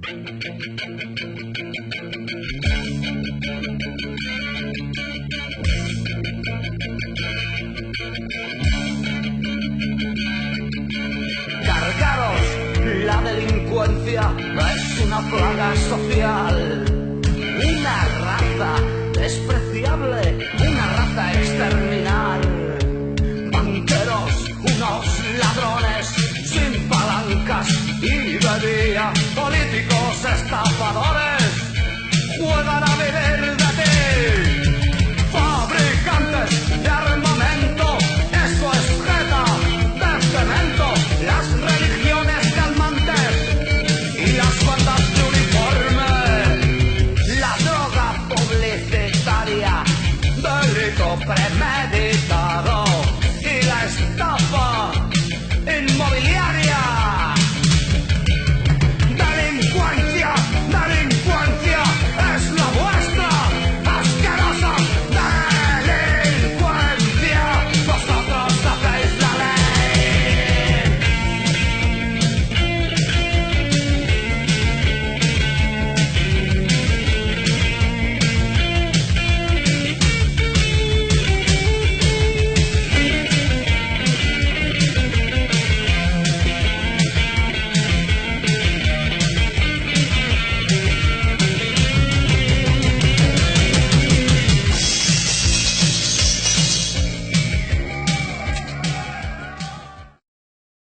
Cargaros, la delincuencia es una plaga social, una raza despreciable, una raza a exterminar. Banqueros, unos ladrones sin palancas y de día, políticos estafadores.